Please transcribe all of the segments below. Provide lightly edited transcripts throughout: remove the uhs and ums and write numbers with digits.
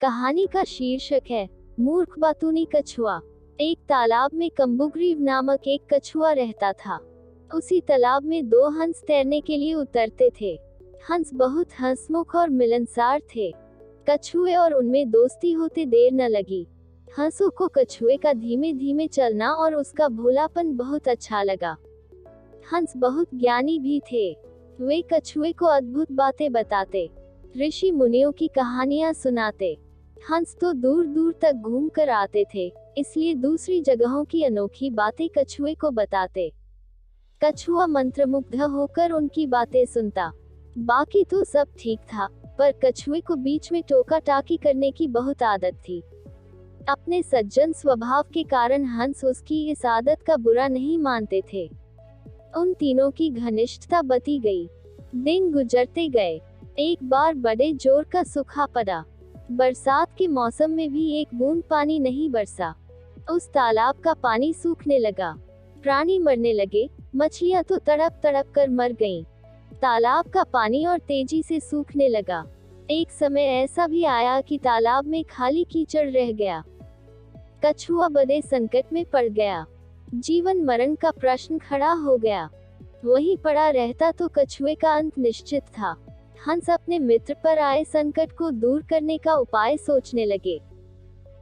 कहानी का शीर्षक है मूर्ख बातूनी कछुआ। एक तालाब में कम्बुग्रीव नामक एक कछुआ रहता था। उसी तालाब में दो हंस तैरने के लिए उतरते थे। हंस बहुत हंसमुख और मिलनसार थे। कछुए और उनमें दोस्ती होते देर न लगी। हंसों को कछुए का धीमे धीमे चलना और उसका भोलापन बहुत अच्छा लगा। हंस बहुत ज्ञानी भी थे। वे कछुए को अद्भुत बातें बताते, ऋषि मुनियों की कहानियां सुनाते। हंस तो दूर दूर तक घूम कर आते थे, इसलिए दूसरी जगहों की अनोखी बातें कछुए को बताते। कछुआ मंत्रमुग्ध होकर उनकी बातें सुनता। बाकी तो सब ठीक था, पर कछुए को बीच में टोका टाकी करने की बहुत आदत थी। अपने सज्जन स्वभाव के कारण हंस उसकी इस आदत का बुरा नहीं मानते थे। उन तीनों की घनिष्ठता बती गई। दिन गुजरते गए। एक बार बड़े जोर का सूखा पड़ा। बरसात के मौसम में भी एक बूंद पानी नहीं बरसा। उस तालाब का पानी सूखने लगा। प्राणी मरने लगे। मछलियां तो तड़प तड़प कर मर गईं। तालाब का पानी और तेजी से सूखने लगा। एक समय ऐसा भी आया कि तालाब में खाली कीचड़ रह गया। कछुआ बड़े संकट में पड़ गया। जीवन मरण का प्रश्न खड़ा हो गया। वहीं पड़ा रहता तो कछुए का अंत निश्चित था। हंस अपने मित्र पर आए संकट को दूर करने का उपाय सोचने लगे।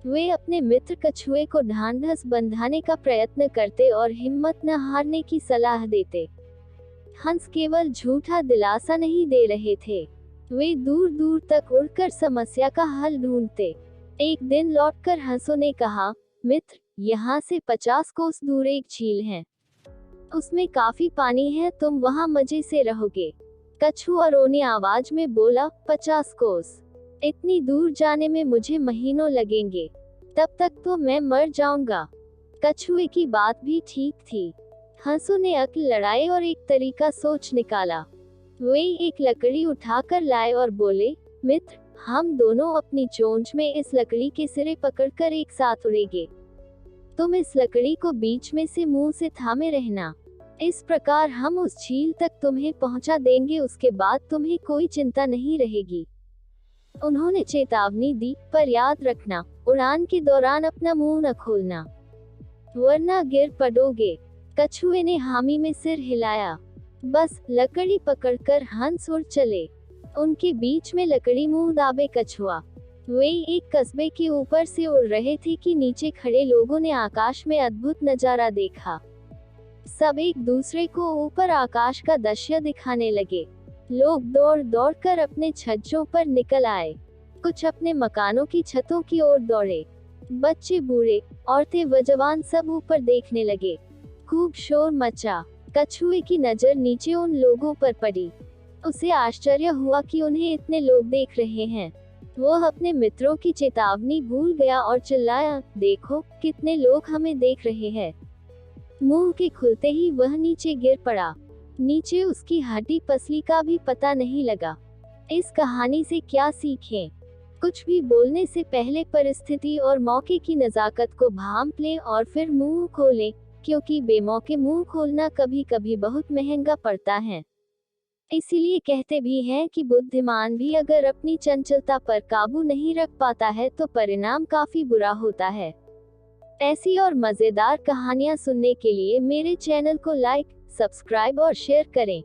वे अपने मित्र कछुए को ढांढस बंधाने का प्रयत्न करते और हिम्मत न हारने की सलाह देते। हंस केवल झूठा दिलासा नहीं दे रहे थे, वे दूर दूर तक उड़कर समस्या का हल ढूंढते। एक दिन लौटकर हंसों ने कहा, मित्र, यहाँ से 50 कोस दूर एक झील है। उसमें काफी पानी है, तुम वहाँ मजे से रहोगे। कछुआ रोनी आवाज में बोला, 50 कोस? इतनी दूर जाने में मुझे महीनों लगेंगे। तब तक तो मैं मर जाऊंगा। कछुए की बात भी ठीक थी। हंसों ने अक्ल लड़ाई और एक तरीका सोच निकाला। वे एक लकड़ी उठाकर लाए और बोले, मित्र, हम दोनों अपनी चोंच में इस लकड़ी के सिरे पकड़कर एक साथ उड़ेंगे। तुम इस लकड़ी को बीच में से मुंह से थामे रहना। इस प्रकार हम उस झील तक तुम्हें पहुंचा देंगे। उसके बाद तुम्हें कोई चिंता नहीं रहेगी। उन्होंने चेतावनी दी, पर याद रखना, उड़ान के दौरान अपना मुंह न खोलना, वरना गिर पड़ोगे। कछुए ने हामी में सिर हिलाया। बस लकड़ी पकड़कर हंस उड़ चले। उनके बीच में लकड़ी मुंह दाबे कछुआ। वे एक कस्बे के ऊपर से उड़ रहे थे कि नीचे खड़े लोगों ने आकाश में अद्भुत नजारा देखा। सब एक दूसरे को ऊपर आकाश का दृश्य दिखाने लगे। लोग दौड़ दौड़ कर अपने छज्जों पर निकल आए। कुछ अपने मकानों की छतों की ओर दौड़े। बच्चे, बूढ़े, औरतें व जवान सब ऊपर देखने लगे। खूब शोर मचा। कछुए की नजर नीचे उन लोगों पर पड़ी। उसे आश्चर्य हुआ कि उन्हें इतने लोग देख रहे हैं। वह अपने मित्रों की चेतावनी भूल गया और चिल्लाया, देखो, कितने लोग हमें देख रहे हैं। मुंह के खुलते ही वह नीचे गिर पड़ा। नीचे उसकी हड्डी पसली का भी पता नहीं लगा। इस कहानी से क्या सीखें? कुछ भी बोलने से पहले परिस्थिति और मौके की नजाकत को भांप लें और फिर मुंह खोलें, क्योंकि बेमौके मुंह खोलना कभी कभी बहुत महंगा पड़ता है। इसीलिए कहते भी हैं कि बुद्धिमान भी अगर अपनी चंचलता पर काबू नहीं रख पाता है तो परिणाम काफी बुरा होता है। ऐसी और मजेदार कहानियां सुनने के लिए मेरे चैनल को लाइक, सब्सक्राइब और शेयर करें।